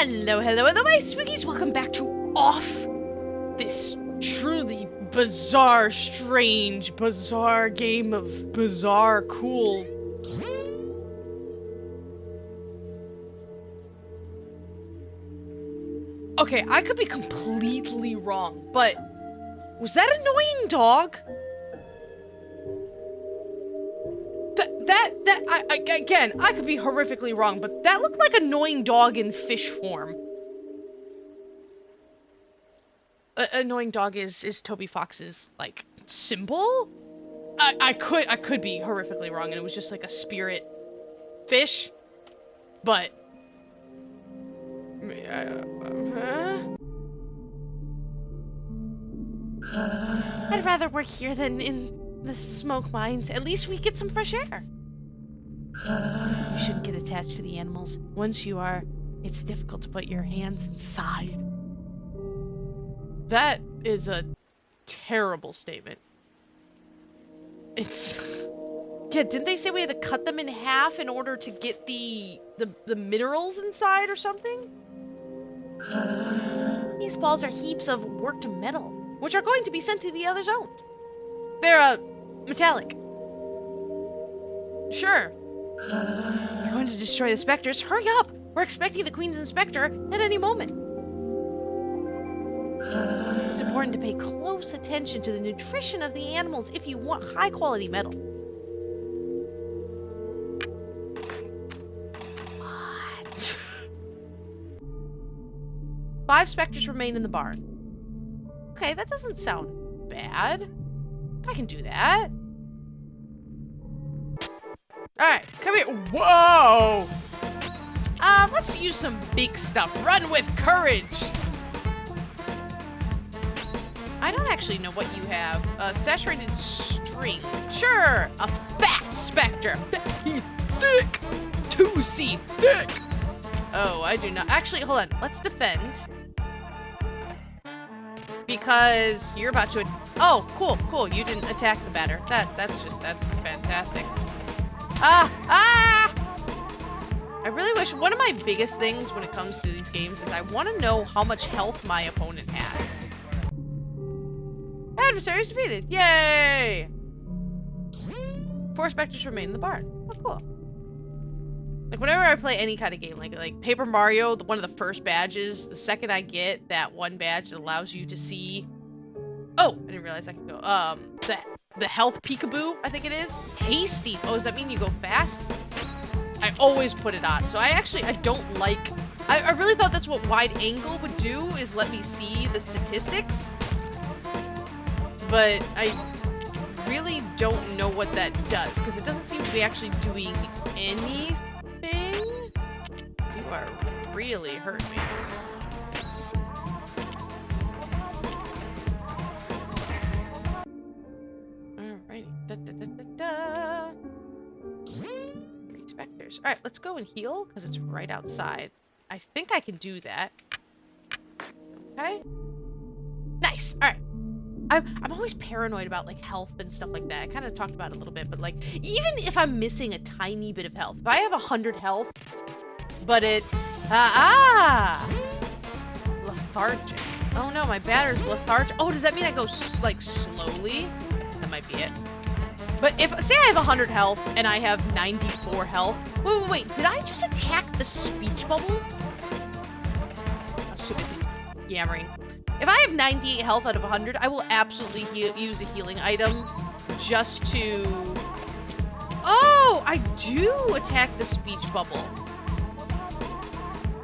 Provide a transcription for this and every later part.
Hello, my spookies! Welcome back to Off! This truly bizarre, strange, bizarre game of bizarre, cool... Okay, I could be completely wrong, but... Was that annoying dog? Again, I could be horrifically wrong, but that looked like annoying dog in fish form. Annoying dog is Toby Fox's, like, symbol? I could be horrifically wrong, and it was just like a spirit fish, but... I'd rather work here than in the smoke mines. At least we get some fresh air. You shouldn't get attached to the animals. Once you are, it's difficult to put your hands inside. That is a terrible statement. It's... Yeah, didn't they say we had to cut them in half in order to get the minerals inside or something? These balls are heaps of worked metal, which are going to be sent to the other zones. They're, metallic. Sure. You're going to destroy the specters? Hurry up! We're expecting the Queen's Inspector at any moment. It's important to pay close attention to the nutrition of the animals if you want high-quality metal. What? 5 specters remain in the barn. Okay, that doesn't sound bad. I can do that. Alright, come here. Whoa! Let's use some big stuff. Run with courage! I don't actually know what you have. Saturated string. Sure! A fat specter. Thick! 2C thick! Oh, I do not. Actually, hold on. Let's defend. Because you're about to... Oh, cool. You didn't attack the batter. That's fantastic. I really wish... One of my biggest things when it comes to these games is I want to know how much health my opponent has. Adversaries defeated. Yay! 4 specters remain in the barn. Oh, cool. Like, whenever I play any kind of game, like Paper Mario, one of the first badges, the second I get that one badge that allows you to see... Oh, I didn't realize I could go. The health peekaboo, I think it is. Hasty. Oh, does that mean you go fast? I always put it on. So I don't like... I really thought that's what wide angle would do, is let me see the statistics. But I really don't know what that does, because it doesn't seem to be actually doing anything. You are really hurting me. Alrighty. 3 specters. Alright, let's go and heal, because it's right outside. I think I can do that. Okay. Nice. Alright. I'm always paranoid about, like, health and stuff like that. I kind of talked about it a little bit, but, like, even if I'm missing a tiny bit of health, if I have 100 health, but it's... lethargic. Oh, no, my batter's lethargic. Oh, does that mean I go, like, slowly? That might be it. But if... Say I have 100 health, and I have 94 health. Wait. Did I just attack the speech bubble? I'm so busy yammering. If I have 98 health out of 100, I will absolutely use a healing item just to... Oh, I do attack the speech bubble.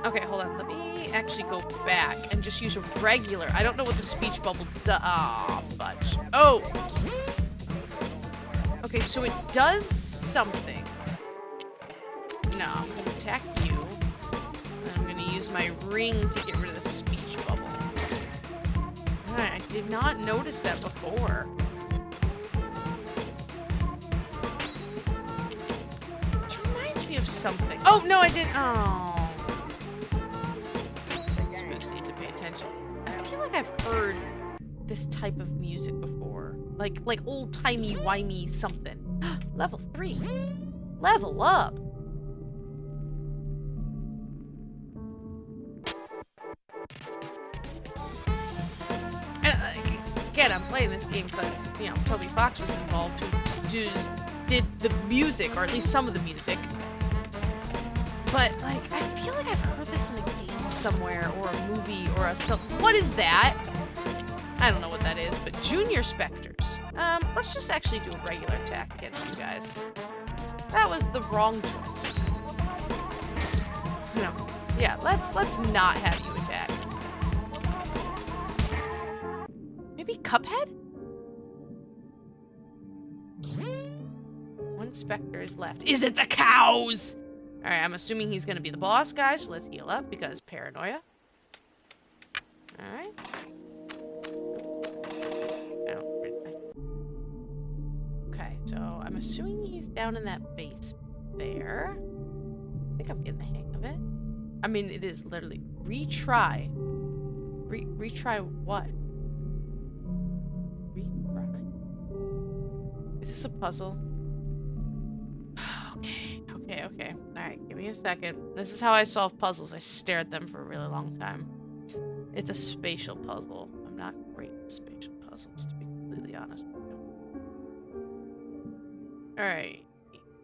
Okay, hold on. Let me actually go back and just use a regular... I don't know what the speech bubble does. Ah, fudge. Oh! Okay, so it does something. No, I'm going to attack you. And I'm going to use my ring to get rid of the speech bubble. I did not notice that before. Which reminds me of something. Oh, no, I didn't. Oh. Spooks needs to pay attention. I feel like I've heard this type of music before. Like old-timey, wimey something. Level 3. Level up. again, I'm playing this game because, you know, Toby Fox was involved, who did the music, or at least some of the music. But, like, I feel like I've heard this in a game somewhere, or a movie, or what is that? I don't know what that is, but Junior Specters. Let's just actually do a regular attack against you guys. That was the wrong choice. No. Yeah, let's not have you attack. Maybe Cuphead? One specter is left. Is it the cows? Alright, I'm assuming he's gonna be the boss, guys, so let's heal up because paranoia. Alright. Okay, so I'm assuming he's down in that base there. I think I'm getting the hang of it. I mean, it is literally retry. Retry what? Retry? Is this a puzzle? Okay. Alright, give me a second. This is how I solve puzzles. I stare at them for a really long time. It's a spatial puzzle. I'm not great at spatial puzzles, to be completely honest with you. Alright.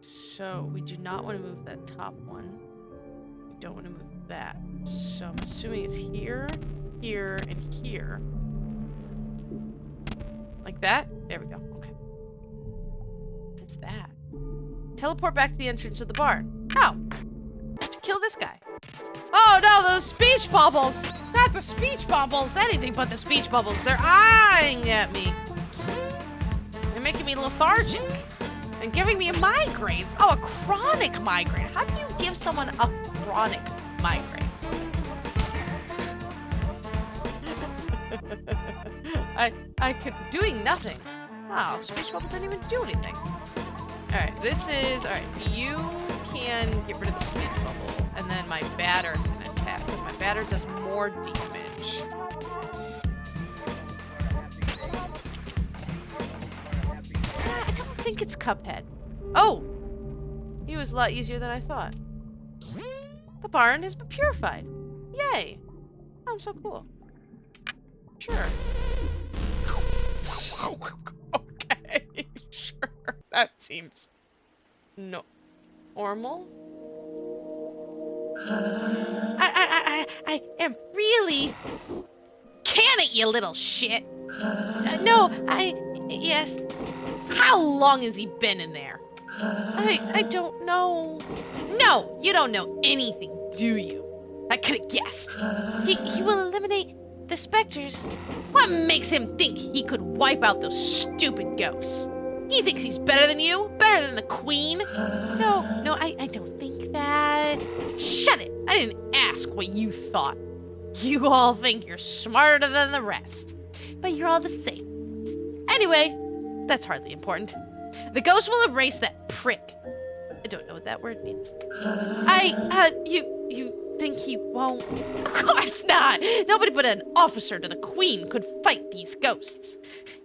So, we do not want to move that top one. We don't want to move that. So, I'm assuming it's here, here, and here. Like that? There we go. Okay. What is that? Teleport back to the entrance of the barn. How? I have to kill this guy. Oh no, those speech bubbles! Not the speech bubbles! Anything but the speech bubbles. They're eyeing at me. They're making me lethargic. And giving me migraines. Oh, a chronic migraine. How do you give someone a chronic migraine? I could... doing nothing. Wow, speech bubble didn't even do anything. Alright, alright, you can get rid of the speech bubble, and then my batter can attack, because my batter does more damage. I don't think it's Cuphead. Oh! He was a lot easier than I thought. The barn has been purified. Yay! Oh, I'm so cool. Sure. Okay, sure. That seems normal. I am really... Can it, you little shit? Yes. How long has he been in there? I don't know. No, you don't know anything, do you? I could have guessed. He will eliminate the specters. What makes him think he could wipe out those stupid ghosts? He thinks he's better than you? Better than the queen? No, I don't think that. Shut it! I didn't ask what you thought. You all think you're smarter than the rest. But you're all the same. Anyway, that's hardly important. The ghost will erase that prick. I don't know what that word means. You think he won't? Of course not! Nobody but an officer to the queen could fight these ghosts.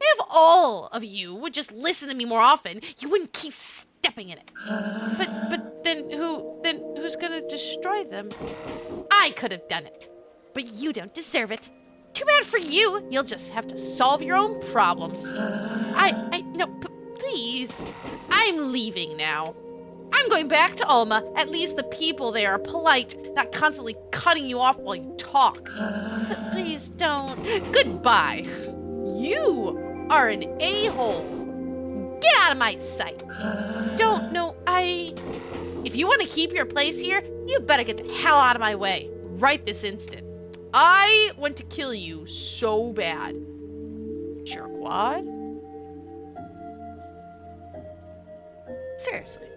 If all of you would just listen to me more often, you wouldn't keep stepping in it. But then who's gonna destroy them? I could have done it. But you don't deserve it. Too bad for you. You'll just have to solve your own problems. No, please. I'm leaving now. I'm going back to Alma. At least the people there are polite, not constantly cutting you off while you talk. But please don't. Goodbye. You are an a-hole. Get out of my sight. If you want to keep your place here, you better get the hell out of my way. Right this instant. I want to kill you so bad. Jerkwad? Seriously.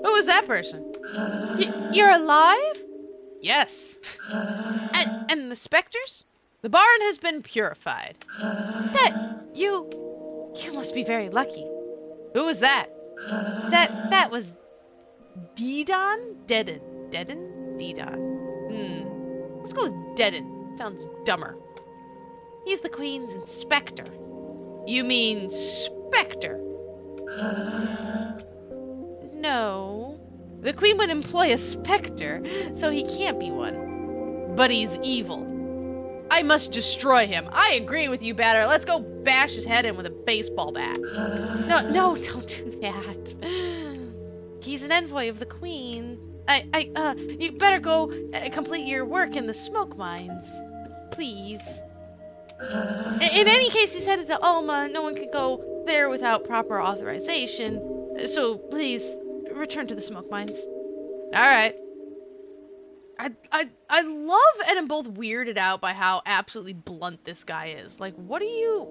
Who was that person? You're alive? Yes. And the specters? The barn has been purified. You must be very lucky. Who was that? That was Deedon? Deaden? Deedon. Let's go with Deaden. Sounds dumber. He's the queen's inspector. You mean specter? No. The queen would employ a specter, so he can't be one. but he's evil. I must destroy him. I agree with you, Batter. Let's go bash his head in with a baseball bat. No, don't do that. He's an envoy of the Queen. You better go complete your work in the smoke mines. Please. In any case, he's headed to Alma. No one can go there without proper authorization. So please, return to the smoke mines. Alright. I love and am both weirded out by how absolutely blunt this guy is. Like, what are you...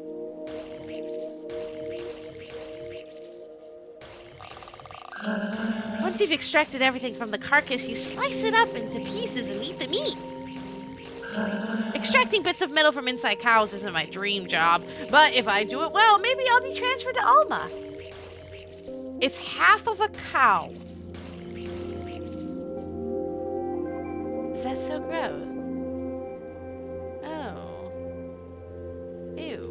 Once you've extracted everything from the carcass, you slice it up into pieces and eat the meat. Extracting bits of metal from inside cows isn't my dream job, but if I do it well, maybe I'll be transferred to Alma. It's half of a cow. That's so gross. Oh. Ew.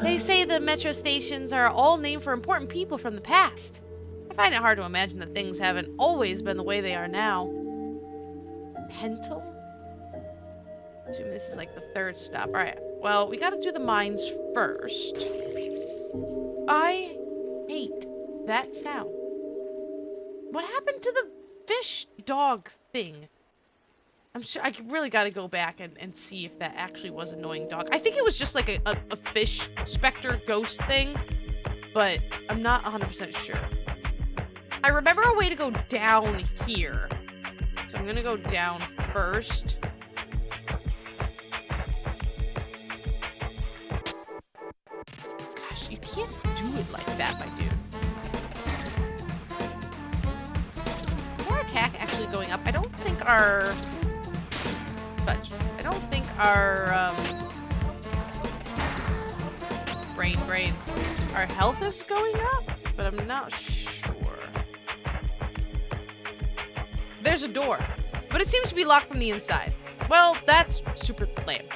They say the metro stations are all named for important people from the past. I find it hard to imagine that things haven't always been the way they are now. Pentel? I assume this is like the third stop. Alright, well, we gotta do the mines first. I hate that sound. What happened to the fish dog thing? I'm sure I really gotta go back and see if that actually was annoying dog. I think it was just like a fish specter ghost thing, but I'm not 100% sure. I remember a way to go down here. So I'm gonna go down first. Gosh, you can't do it like that, my dude. Is our attack actually going up? I don't think our... Fudge. I don't think our, brain. Our health is going up, but I'm not sure. There's a door, but it seems to be locked from the inside. Well, that's super lame.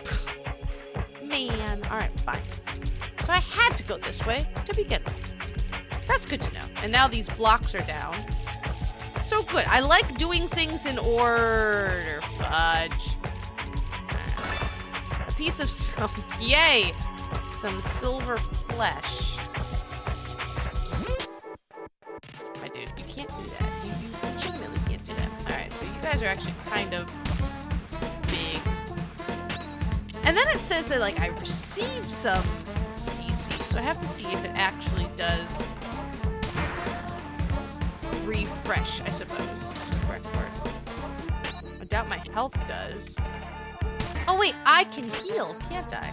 Man, alright, fine. So I had to go this way to begin with. That's good to know. And now these blocks are down. So good. I like doing things in order. Fudge. A piece of some... Yay! Some silver flesh. My dude, you can't do that. You legitimately can't do that. Alright, so you guys are actually kind of big. And then it says that, like, I received some CC, so I have to see if it actually does refresh, I suppose. Is the correct word. I doubt my health does. Oh wait, I can heal, can't I?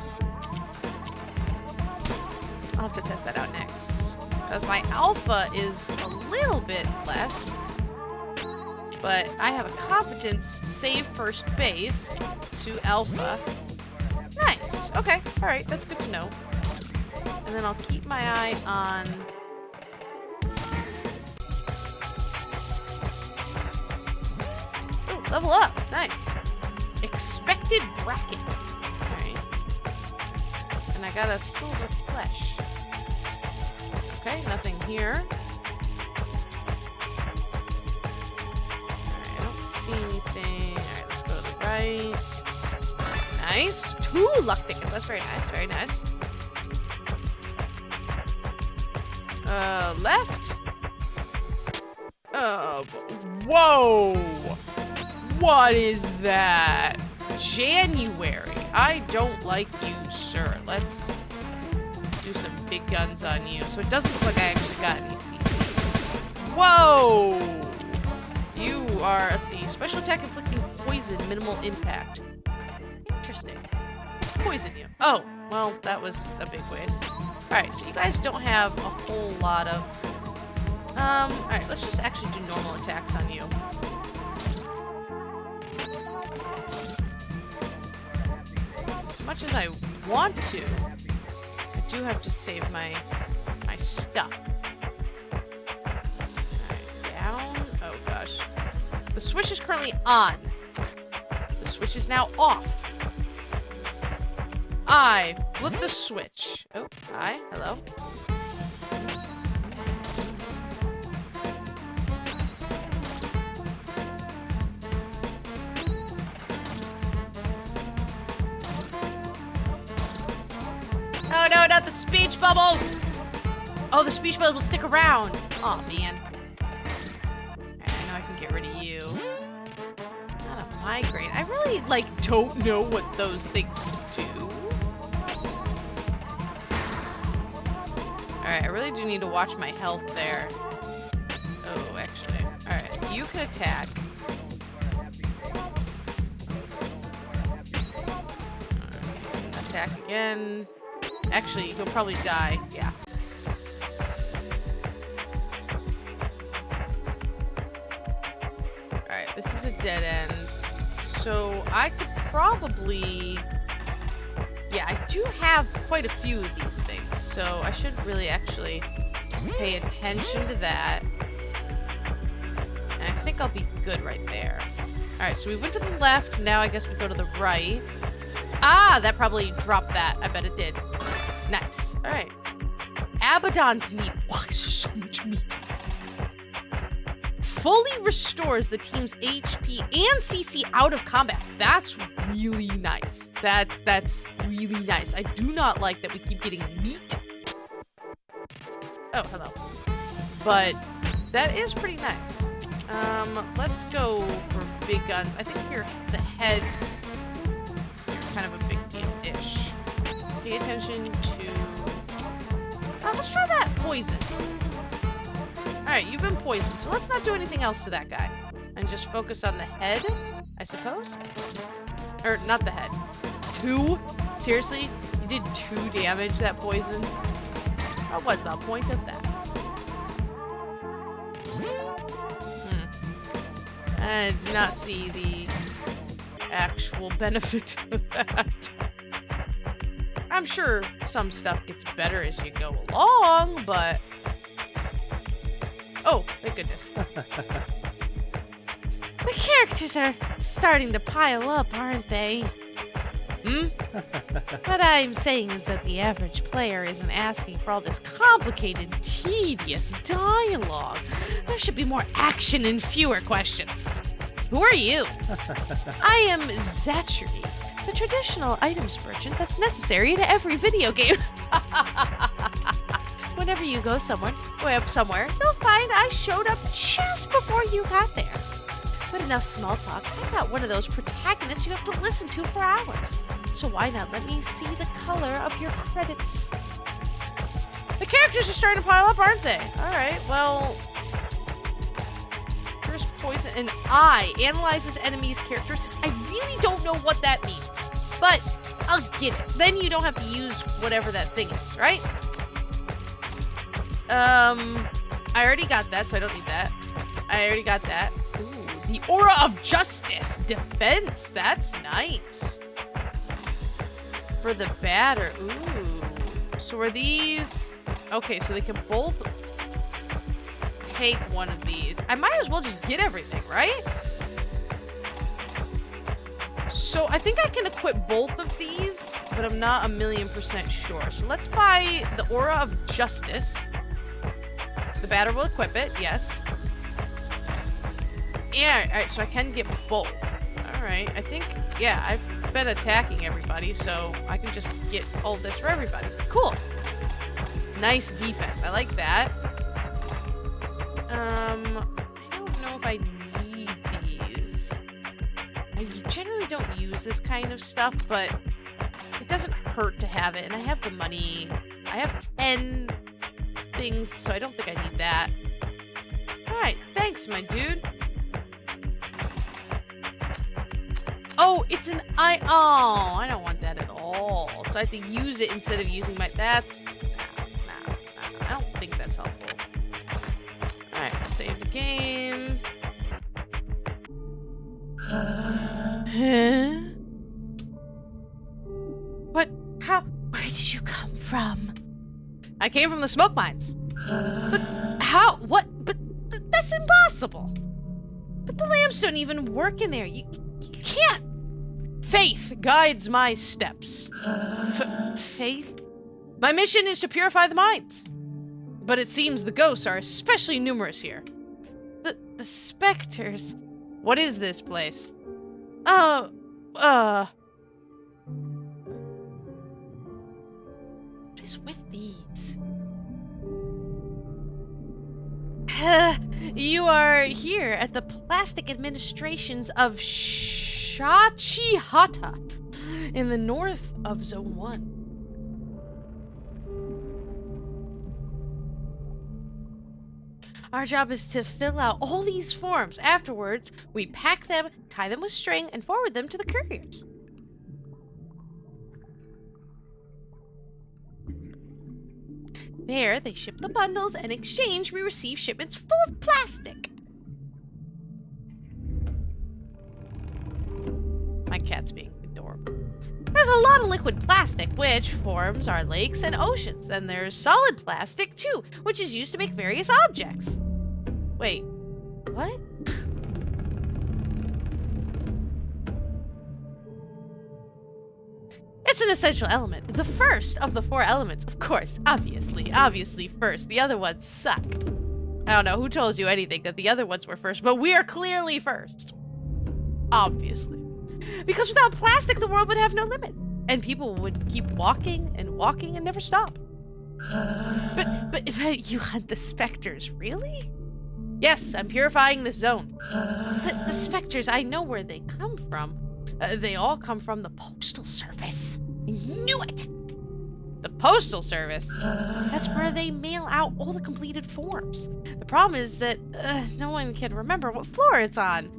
I'll have to test that out next. Because my alpha is a little bit less. But I have a competence save first base to alpha. Nice. Okay. Alright, that's good to know. And then I'll keep my eye on... Oh, level up. Nice. Expected bracket. Alright. And I got a silver flesh. Okay, nothing here. Alright, I don't see anything. Alright, let's go to the right. Nice. 2 luck tickets. That's very nice. Very nice. Left. Whoa! What is that? January. I don't like you, sir. Let's do some big guns on you. So it doesn't look like I actually got any CC. Whoa! You are, let's see, special attack inflicting poison, minimal impact. Interesting. Let's poison you. Oh, well, that was a big waste. Alright, so you guys don't have a whole lot of... alright, let's just actually do normal attacks on you. As much as I want to, I do have to save my stuff. Alright, down. Oh gosh. The switch is currently on. The switch is now off. I flip the switch. Oh, hi. Hello. No, not the speech bubbles! Oh, the speech bubbles will stick around. Oh, man. Alright, I know I can get rid of you. Not a migraine. I really, like, don't know what those things do. Alright, I really do need to watch my health there. Oh, actually. Alright, you can attack. Attack again. Actually, he'll probably die. Yeah. Alright, this is a dead end. So I could probably... Yeah, I do have quite a few of these things. So I should really actually pay attention to that. And I think I'll be good right there. Alright, so we went to the left. Now I guess we go to the right. Ah, that probably dropped that. I bet it did. Nice. All right. Abaddon's meat. Why is there so much meat? Fully restores the team's HP and CC out of combat. That's really nice. That's really nice. I do not like that we keep getting meat. Oh, hello. But that is pretty nice. Let's go for big guns. I think here the heads... kind of a big deal-ish. Pay attention to... let's try that poison. Alright, you've been poisoned, so let's not do anything else to that guy. And just focus on the head, I suppose? Or, not the head. 2? Seriously? You did 2 damage, that poison? What was the point of that? I did not see the... actual benefit of that. I'm sure some stuff gets better as you go along, but... Oh, thank goodness. The characters are starting to pile up, aren't they? What I'm saying is that the average player isn't asking for all this complicated, tedious dialogue. There should be more action and fewer questions. Who are you? I am Zachary, the traditional items merchant that's necessary to every video game. Whenever you go somewhere, you'll find I showed up just before you got there. But enough small talk. I'm not one of those protagonists you have to listen to for hours. So why not let me see the color of your credits? The characters are starting to pile up, aren't they? Alright, well... poison and eye analyzes enemies' characteristics. I really don't know what that means, but I'll get it. Then you don't have to use whatever that thing is, right? I already got that, so I don't need that. I already got that. Ooh, the aura of justice, defense. That's nice. For the batter. Ooh. So are these? Okay, so they can both take one of these. I might as well just get everything, right? So I think I can equip both of these, but I'm not 1,000,000% sure. So let's buy the Aura of Justice. The batter will equip it, yes. Yeah, alright, so I can get both. Alright, I think, yeah, I've been attacking everybody, so I can just get all of this for everybody. Cool. Nice defense. I like that. I don't know if I need these. I generally don't use this kind of stuff, but it doesn't hurt to have it, and I have the money. I have 10 things, so I don't think I need that. Alright, thanks, my dude. Oh, it's an eye. Oh, I don't want that at all. So I have to use it instead of using my... That's... No. I don't think that's helpful. Alright, I'll save the game. Huh? What? How? Where did you come from? I came from the smoke mines. But how? What? But that's impossible. But the lamps don't even work in there. You can't. Faith guides my steps. Faith? My mission is to purify the mines. But it seems the ghosts are especially numerous here. The specters. What is this place? is with these? You are here at the plastic administrations of Shachihata in the north of Zone 1. Our job is to fill out all these forms. Afterwards, we pack them, tie them with string, and forward them to the couriers. There, they ship the bundles, and in exchange, we receive shipments full of plastic. My cat's being adorable. There's a lot of liquid plastic, which forms our lakes and oceans. Then there's solid plastic, too, which is used to make various objects. Wait, what? It's an essential element. The first of the 4 elements, of course. Obviously first. The other ones suck. I don't know who told you anything that the other ones were first, but we are clearly first. Obviously. Because without plastic, the world would have no limit. And people would keep walking and never stop. But you hunt the specters, really? Yes, I'm purifying this zone. The specters, I know where they come from. They all come from the Postal Service. I knew it! The Postal Service? That's where they mail out all the completed forms. The problem is that no one can remember what floor it's on.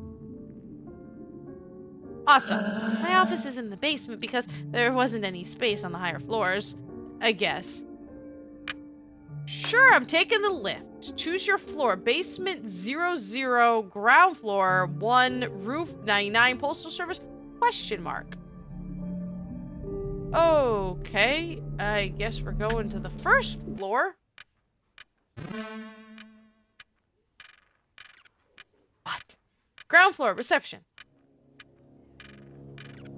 Awesome. My office is in the basement because there wasn't any space on the higher floors, I guess. Sure, I'm taking the lift. Choose your floor. Basement 00, ground floor 1, roof 99, Postal Service, ? Okay, I guess we're going to the first floor. What? Ground floor, reception.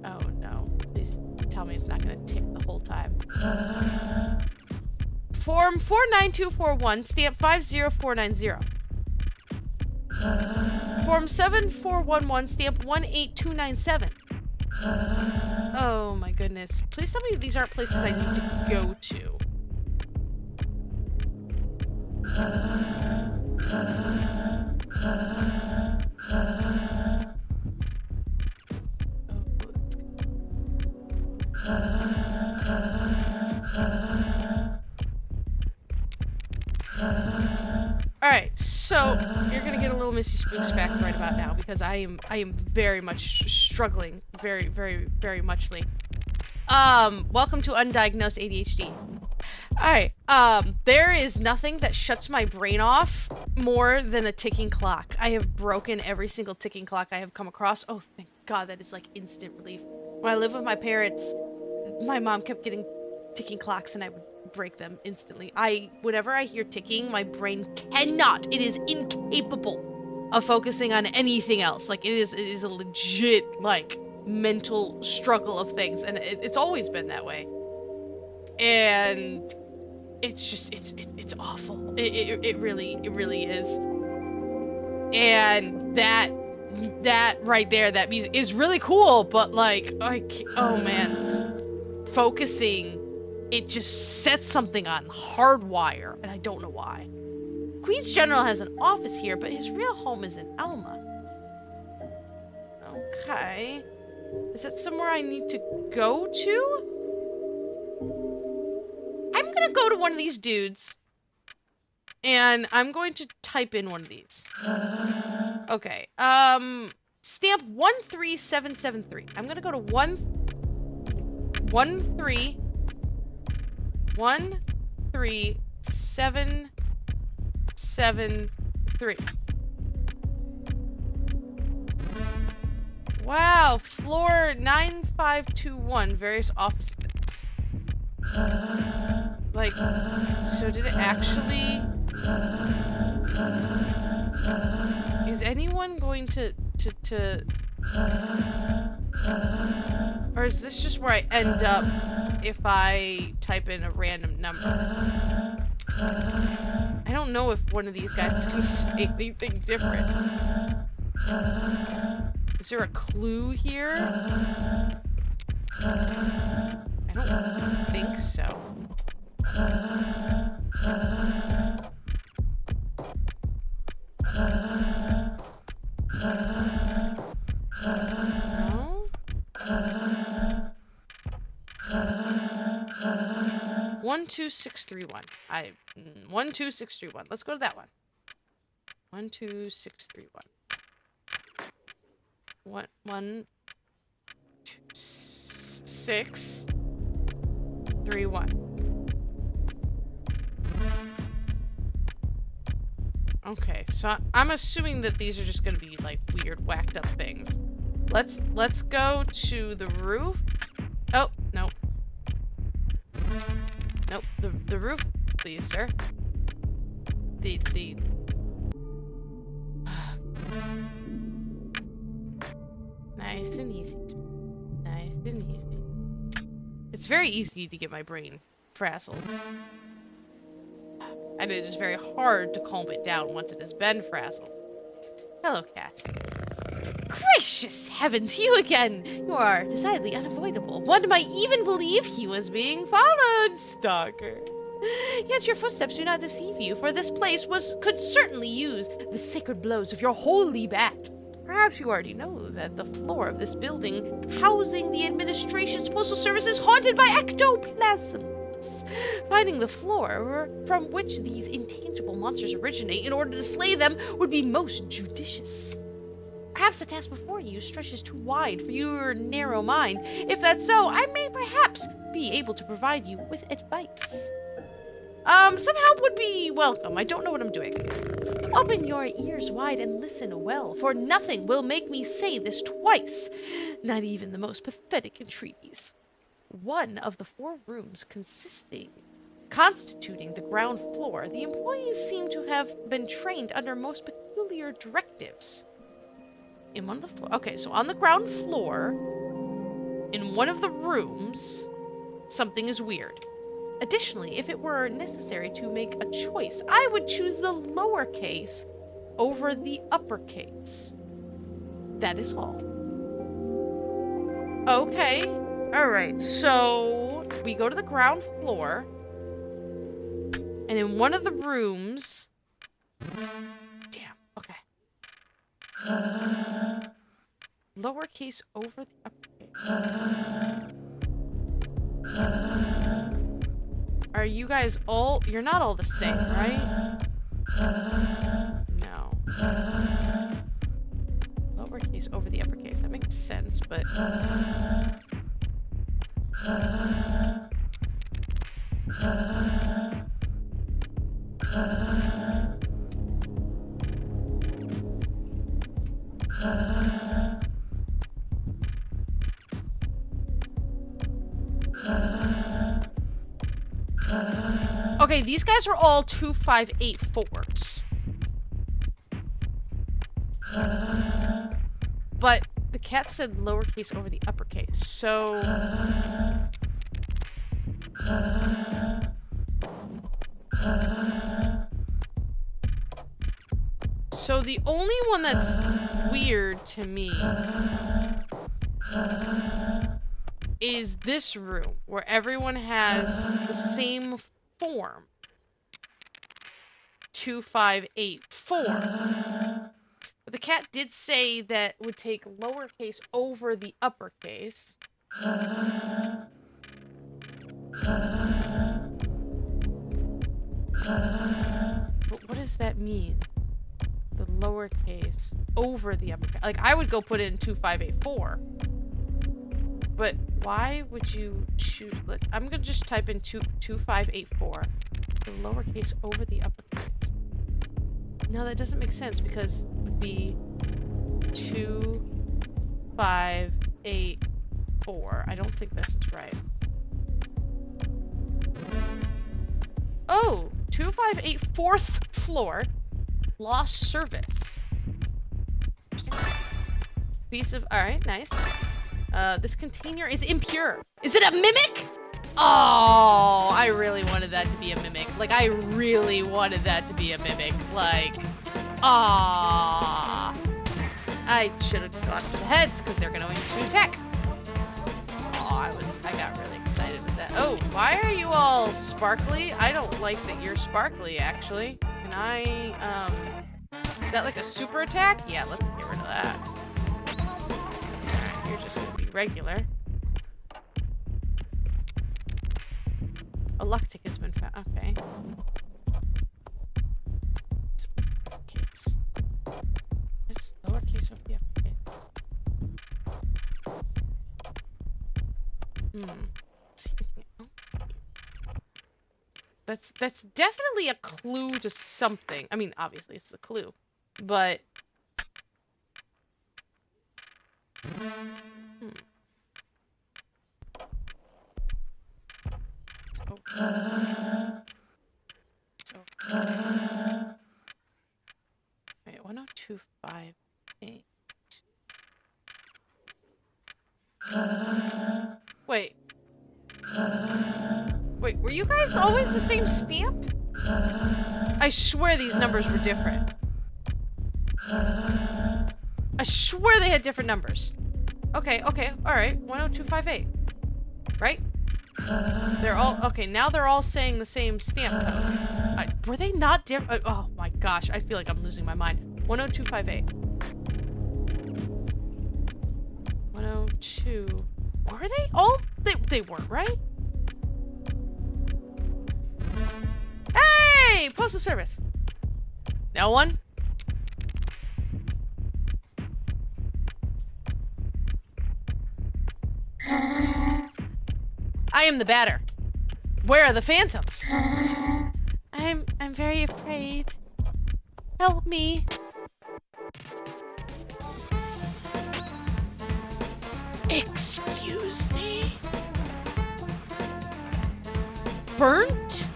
Oh no, please tell me it's not gonna tick the whole time. Form 49241, stamp 50490. Form 7411, stamp 18297. Oh my goodness. Please tell me these aren't places I need to go to. Alright, so you're gonna get a little Missy Spooks fact right about now because I am very much struggling. Very muchly. Welcome to undiagnosed ADHD. Alright, there is nothing that shuts my brain off more than a ticking clock. I have broken every single ticking clock I have come across. Oh, thank God, that is like instant relief. When I lived with my parents, my mom kept getting ticking clocks and I would break them instantly. Whenever I hear ticking, my brain it is incapable of focusing on anything else. Like, it is a legit, like, mental struggle of things, and it's always been that way. And it's just, it's awful. It really is. And that right there, that music is really cool, but like, oh man, focusing, it just sets something on hardwire, and I don't know why. Queen's General has an office here, but his real home is in Alma. Okay. Is that somewhere I need to go to? I'm gonna go to one of these dudes, and I'm going to type in one of these. Okay. Stamp 13773. I'm gonna go to 13773. Wow, floor 9521, various offices. Like, so did it actually... Is anyone going to... Or is this just where I end up if I type in a random number? I don't know if one of these guys is going to say anything different. Is there a clue here? I don't think so. No? 12631. 12631. Let's go to that one. 12631. 12631. Okay, so I'm assuming that these are just gonna be like weird, whacked up things. Let's go to the roof. Oh, no. Nope, the roof, please, sir. The nice and easy. Nice and easy. It's very easy to get my brain frazzled. And it is very hard to calm it down once it has been frazzled. Hello, cat. Gracious heavens, you again! You are decidedly unavoidable. One might even believe he was being followed, stalker. Yet your footsteps do not deceive you, for this place could certainly use the sacred blows of your holy bat. Perhaps you already know that the floor of this building, housing the administration's postal service, is haunted by ectoplasms. Finding the floor from which these intangible monsters originate in order to slay them would be most judicious. Perhaps the task before you stretches too wide for your narrow mind. If that's so, I may perhaps be able to provide you with advice. Some help would be welcome. I don't know what I'm doing. Open your ears wide and listen well, for nothing will make me say this twice. Not even the most pathetic entreaties. One of the 4 rooms constituting the ground floor, the employees seem to have been trained under most peculiar directives. In one of the okay, so on the ground floor, in one of the rooms, something is weird. Additionally, if it were necessary to make a choice, I would choose the lowercase over the uppercase. That is all. Okay. Alright, so we go to the ground floor, and in one of the rooms... Damn, okay. Lowercase over the uppercase. Are you guys all... You're not all the same, right? No. Lowercase over the uppercase. That makes sense, but... Okay, these guys are all 2584s. But the cat said lowercase over the uppercase, so... So the only one that's weird to me is this room, where everyone has the same form. 2584. But the cat did say that would take lowercase over the uppercase. But what does that mean? The lowercase over the uppercase. Like, I would go put in 2584. But why would you choose... I'm gonna just type in 2584. The lowercase over the uppercase. No, that doesn't make sense because it would be 2584. I don't think this is right. Oh, 2584th floor. Lost service. Piece of... Alright, nice. This container is impure. Is it a mimic? Oh, I really wanted that to be a mimic. Like, I really wanted that to be a mimic. Like, ah, I should have gone for the heads because they're going to attack. Oh, I got really excited. excited with that. Oh, why are you all sparkly? I don't like that you're sparkly, actually. Can I, is that like a super attack? Yeah, let's get rid of that. Alright, you're just gonna be regular. A luck tick has been found. Okay. Uppercase. It's lowercase of the uppercase. That's definitely a clue to something. I mean, obviously it's a clue, but Wait, 1025. Wait. Wait, were you guys always the same stamp? I swear these numbers were different. I swear they had different numbers. Okay, alright. 10258. Right? They're all... Okay, now they're all saying the same stamp code. Were they not different? Oh my gosh, I feel like I'm losing my mind. 10258. 102... Were they all... They weren't, right? Hey! Postal Service! No one? I am the batter. Where are the phantoms? I'm very afraid. Help me. Excuse me. Burnt?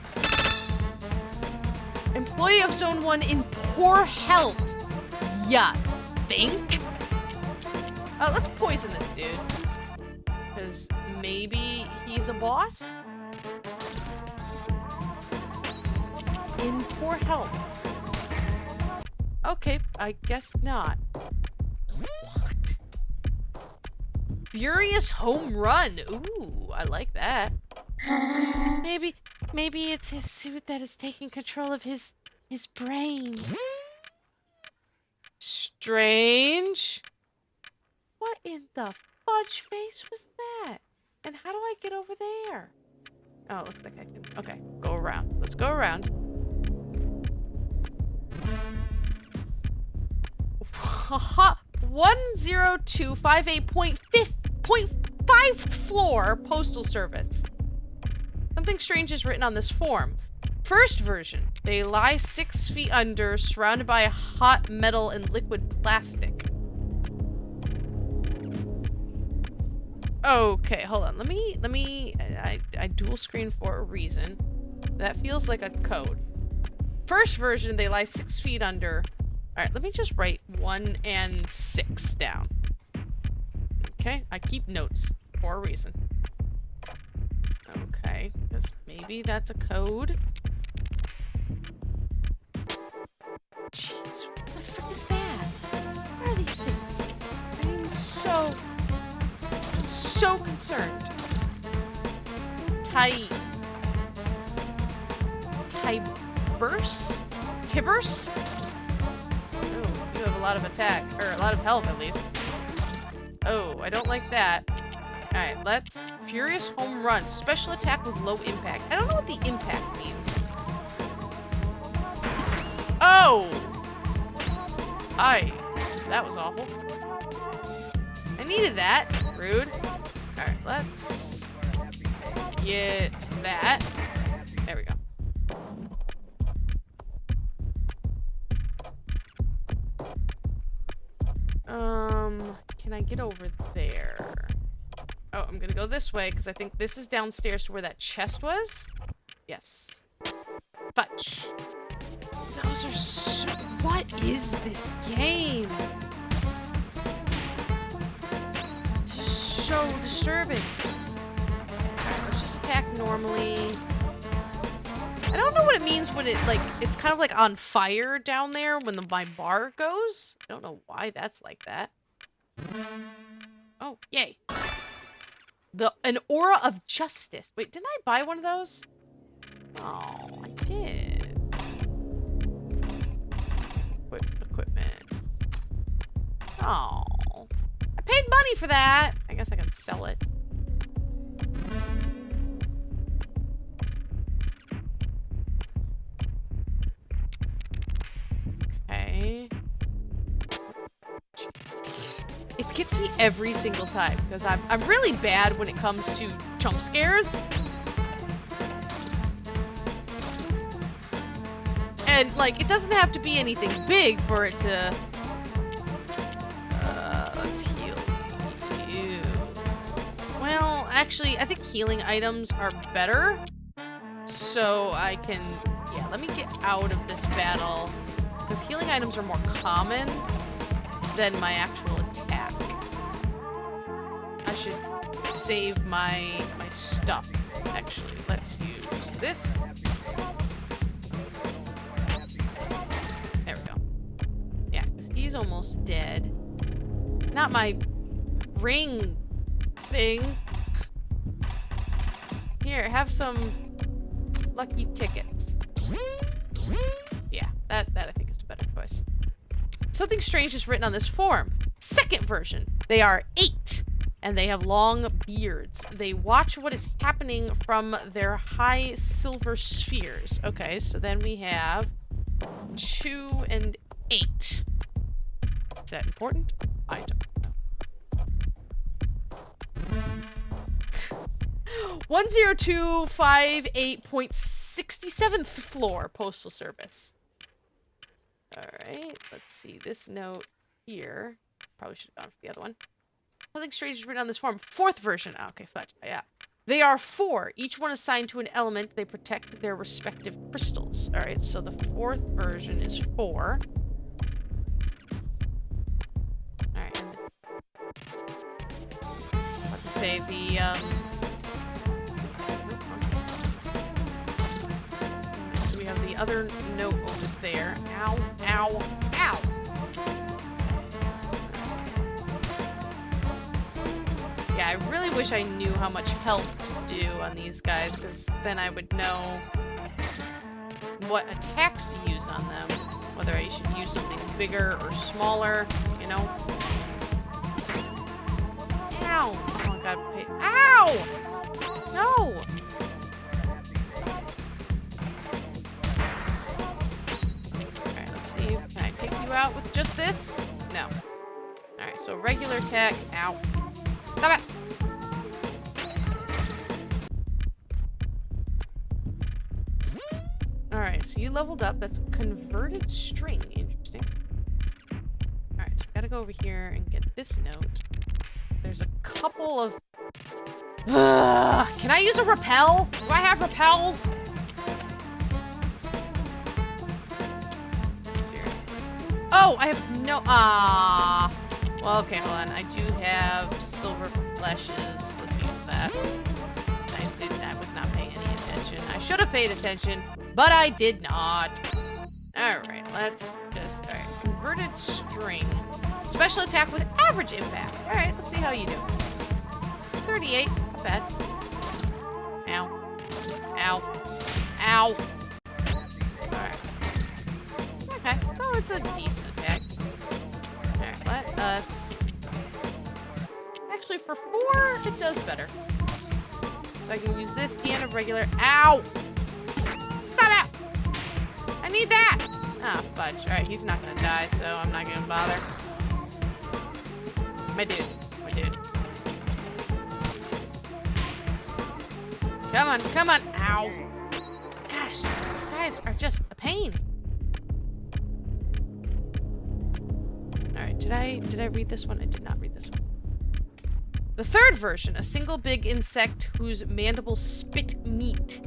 Employee of Zone 1 in poor health. Ya think? Let's poison this dude. Because maybe he's a boss? In poor health. Okay, I guess not. What? Furious home run. Ooh, I like that. Maybe it's his suit that is taking control of his brain. Strange. What in the fudge face was that? And how do I get over there? Oh, it looks like I can. Okay, go around. Let's go around. Haha. 10258.5 floor postal service. Something strange is written on this form. First version. They lie 6 feet under, surrounded by hot metal and liquid plastic. Okay, hold on. I dual screen for a reason. That feels like a code. First version, they lie 6 feet under. Alright, let me just write 1 and 6 down. Okay, I keep notes for a reason. Okay, because maybe that's a code. Jeez, what the frick is that? What are these things? I'm so concerned. Tibbers? Oh, you have a lot of attack, or a lot of health at least. Oh, I don't like that. Alright, let's... Furious home run. Special attack with low impact. I don't know what the impact means. Oh! That was awful. I needed that. Rude. Alright, let's... get that. There we go. Can I get over there? Oh, I'm gonna go this way, because I think this is downstairs to where that chest was. Yes. Fudge. Those are so... What is this game? So disturbing. Alright, let's just attack normally. I don't know what it means when it, like, it's kind of like on fire down there when my bar goes. I don't know why that's like that. Oh, yay. An aura of justice. Wait, didn't I buy one of those? Oh, I did. Equipment. Oh. I paid money for that. I guess I can sell it. Okay. It gets me every single time because I'm really bad when it comes to jump scares. And like it doesn't have to be anything big for it to let's heal you. Well, actually, I think healing items are better. So I can let me get out of this battle because healing items are more common than my actual attack. I should save my stuff. Actually, let's use this. There we go. Yeah, because he's almost dead. Not my ring thing. Here, have some lucky tickets. Yeah, that I think is a better choice. Something strange is written on this form. Second version. They are 8, and they have long beards. They watch what is happening from their high silver spheres. Okay, so then we have 2 and 8. Is that important? I don't know. 10258.67th floor Postal Service. Alright, let's see. This note here. Probably should have gone for the other one. Something strange is written on this form. 4th version. Oh, okay, fudge. Yeah. They are 4. Each one assigned to an element. They protect their respective crystals. Alright, so the 4th version is 4. Alright. What to say, the, so we have the other note over there. Ow, ow, ow! Yeah, I really wish I knew how much health to do on these guys, because then I would know what attacks to use on them. Whether I should use something bigger or smaller, you know? Ow! Oh god, ow! No! Alright, let's see. Can I take you out with just this? No. Alright, so regular attack. Ow. Stop it! Alright, so you leveled up. That's converted string. Interesting. Alright, so we gotta go over here and get this note. There's a couple of... Can I use a repel? Do I have repels? Seriously. Oh, I have no... Well, okay, hold on. I do have silver fleshes. Let's use that. I was not paying any attention. I should have paid attention, but I did not. Alright, let's just... Alright, converted string. Special attack with average impact. Alright, let's see how you do. 38. Not bad. Ow. Ow. Ow. Alright. Okay, so it's a decent attack. Alright, let us... Actually, for 4, it does better. So I can use this and a regular... Ow! Stop out! I need that! Ah, fudge. Alright, he's not gonna die, so I'm not gonna bother. My dude. My dude. Come on, come on. Ow. Gosh, these guys are just a pain. Alright, did I read this one? I did not read this one. The 3rd version, a single big insect whose mandibles spit meat.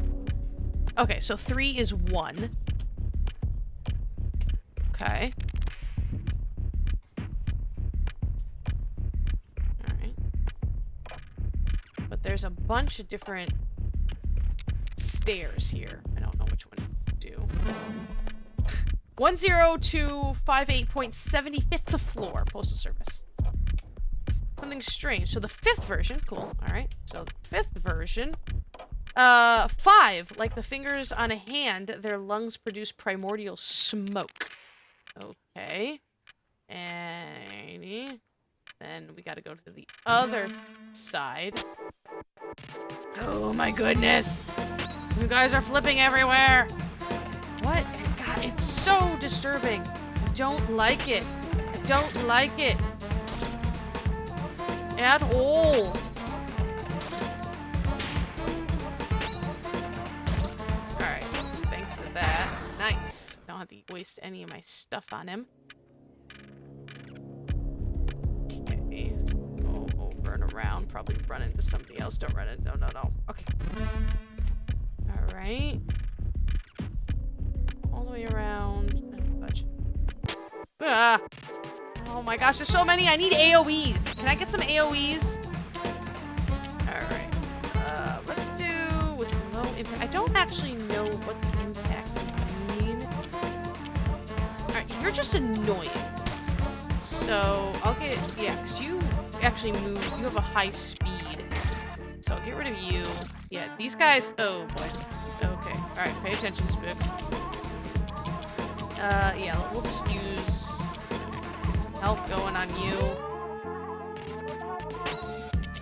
Okay, so 3 is 1. Okay. Alright. But there's a bunch of different stairs here. I don't know which one to do. 10258.75th floor, Postal Service. Something strange. So the 5th version, cool. All right. So the 5th version, 5, like the fingers on a hand, their lungs produce primordial smoke. Okay. And then we got to go to the other side. Oh my goodness. You guys are flipping everywhere. What? God, it's so disturbing. I don't like it. I don't like it. At all. Alright, thanks to that. Nice. Don't have to waste any of my stuff on him. Okay, so go over and around. Probably run into somebody else. Don't run into... No. Okay. Alright. All the way around. Ah! Oh my gosh, there's so many. I need AoEs. Can I get some AoEs? Alright. Let's do with low impact. I don't actually know what the impacts mean. Alright, you're just annoying. So, I'll get... Yeah, because you actually move. You have a high speed. So, I'll get rid of you. Yeah, these guys... Oh, boy. Okay. Alright, pay attention, Spooks. Yeah, we'll just use... Health going on you.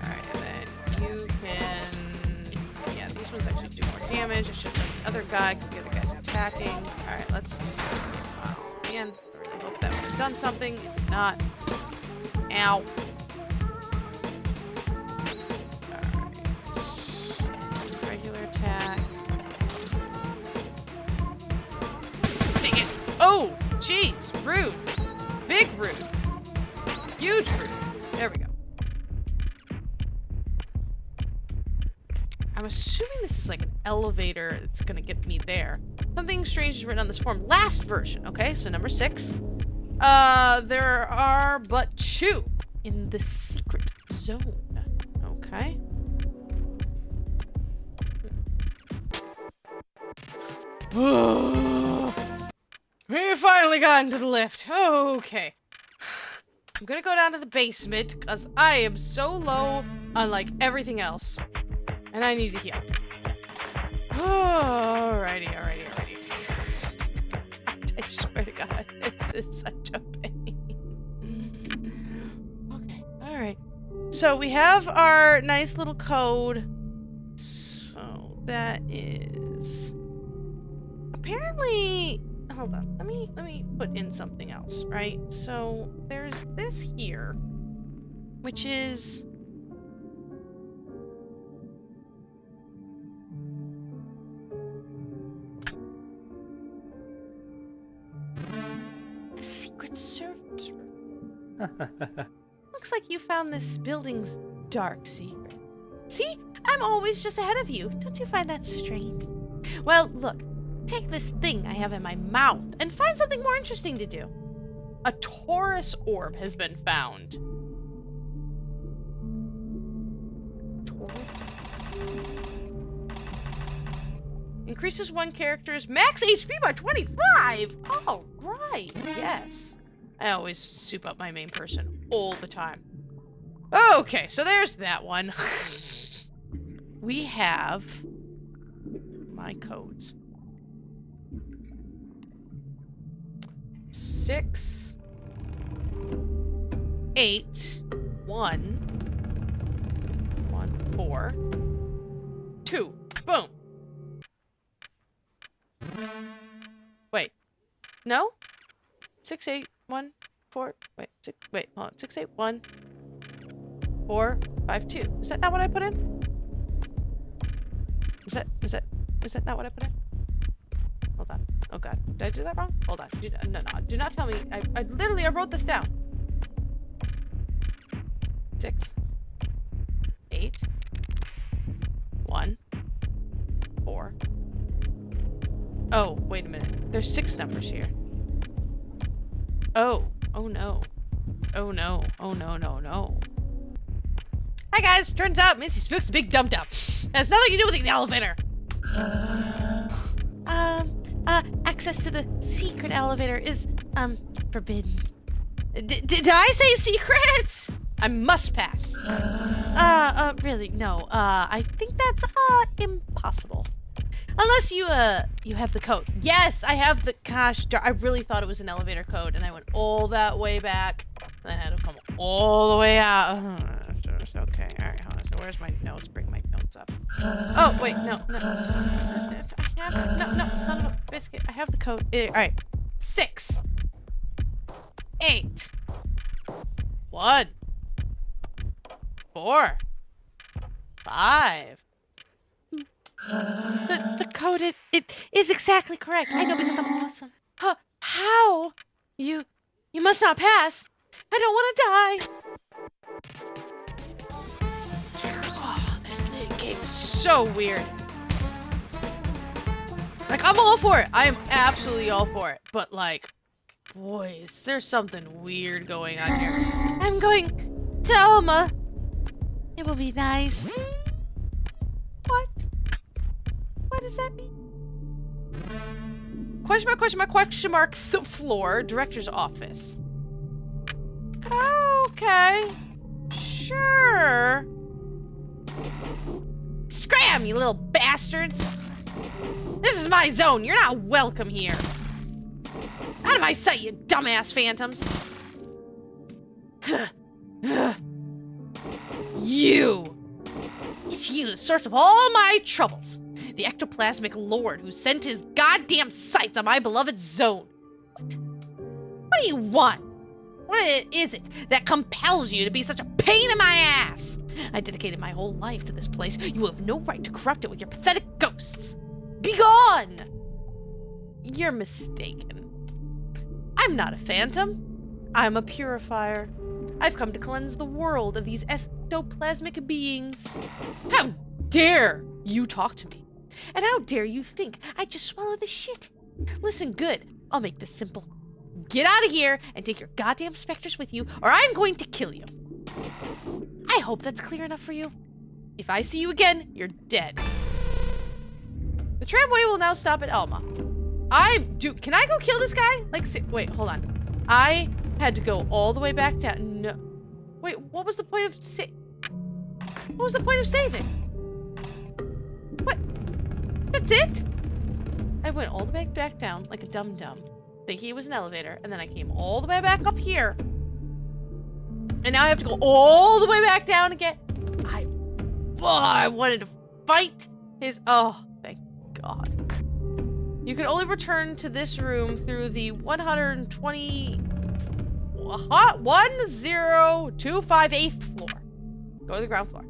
Alright, and then you can... Yeah, these ones actually do more damage. I should have done the other guy, because the other guy's attacking. Alright, let's just... Oh, man. I really hope that would have done something. It did not. Ow. Alright. Regular attack. Dang it! Oh! Jeez! Rude! Big rude. Huge rude. There we go. I'm assuming this is like an elevator that's gonna get me there. Something strange is written on this form. Last version. Okay, so number 6. There are but 2 in the secret zone. Okay. We finally got into the lift. Okay. I'm gonna go down to the basement because I am so low on like everything else. And I need to heal. Alrighty. I swear to God, this is such a pain. Okay, alright. So we have our nice little code. So that is... Apparently... Hold on, let me put in something else, right? So there's this here, which is the secret servants room. Looks like you found this building's dark secret. See? I'm always just ahead of you. Don't you find that strange? Well, look. Take this thing I have in my mouth and find something more interesting to do. A Taurus orb has been found. Taurus? Increases one character's max HP by 25! All right, yes. I always soup up my main person all the time. Okay, so there's that one. We have my codes. 6, 8, 1, 4, 2. Boom. Wait. No? 6, 8, 1, 4. Wait. 6. Wait. Hold on. 6, 8, 1, 4, 5, 2. Is that not what I put in? Is that not what I put in? Hold on. Oh God, did I do that wrong? Hold on. No, do not tell me. I literally wrote this down. 6, 8, 1, 4. Oh, wait a minute. There's 6 numbers here. Oh no. Oh no. Hi guys, turns out Missy Spook's a big dum-dum. Has nothing to do with the elevator. Access to the secret elevator is, forbidden. Did I say secret? I must pass. Really, no. I think that's, impossible. Unless you have the code. Yes, I have the, gosh, I really thought it was an elevator code, and I went all that way back. Then I had to come all the way out. Okay, alright, hold on. So where's my notes? Bring my notes up. Oh, wait, no. No, son of a biscuit. I have the code. Alright. 6. 8. 1. 4. 5. The code, it is exactly correct. I know because I'm awesome. How? You must not pass. I don't want to die. Oh, this game is so weird. Like, I'm all for it. I am absolutely all for it. But, like, boys, there's something weird going on here. I'm going to Alma. It will be nice. What? What does that mean? Question mark, question mark, question mark, floor, director's office. Okay. Sure. Scram, you little bastards. This is my zone. You're not welcome here. Out of my sight, you dumbass phantoms. You. It's you, the source of all my troubles. The ectoplasmic lord who sent his goddamn sights on my beloved zone. What do you want? What is it that compels you to be such a pain in my ass? I dedicated my whole life to this place. You have no right to corrupt it with your pathetic ghosts. Be gone! You're mistaken. I'm not a phantom. I'm a purifier. I've come to cleanse the world of these ectoplasmic beings. How dare you talk to me? And how dare you think I just swallow this shit? Listen good, I'll make this simple. Get out of here and take your goddamn specters with you, or I'm going to kill you. I hope that's clear enough for you. If I see you again, you're dead. The tramway will now stop at Alma. Can I go kill this guy? Like, wait, hold on. I had to go all the way back down. No. Wait, what was the point of what was the point of saving? What? That's it? I went all the way back down like a dum-dum, thinking it was an elevator, and then I came all the way back up here. And now I have to go all the way back down again. I wanted to fight his, thank God. You can only return to this room through the 1025th floor. Go to the ground floor.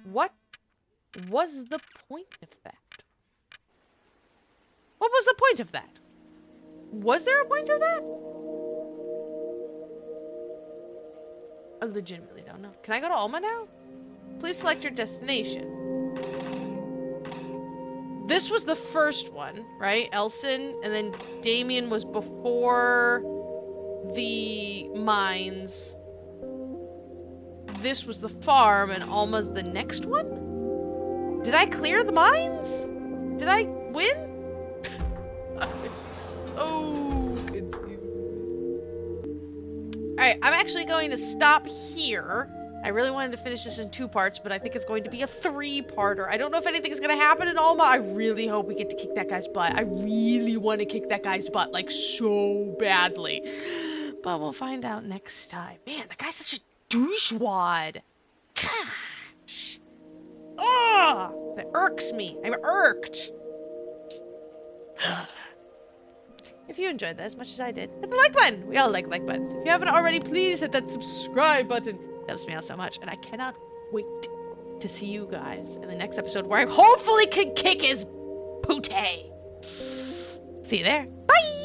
What was the point of that? What was the point of that? Was there a point of that? I legitimately don't know. Can I go to Alma now? Please select your destination. This was the first one, right? Elson, and then Damien was before the mines. This was the farm, and Alma's the next one? Did I clear the mines? Did I win? I'm so confused. Alright, I'm actually going to stop here. I really wanted to finish this in 2 parts, but I think it's going to be a 3-parter. I don't know if anything's going to happen in Alma. I really hope we get to kick that guy's butt. I really want to kick that guy's butt, like, so badly. But we'll find out next time. Man, that guy's such a douchewad. Gosh. Ugh! That irks me. I'm irked. If you enjoyed that as much as I did, hit the like button. We all like buttons. If you haven't already, please hit that subscribe button. It helps me out so much, and I cannot wait to see you guys in the next episode where I hopefully can kick his pootie. See you there. Bye!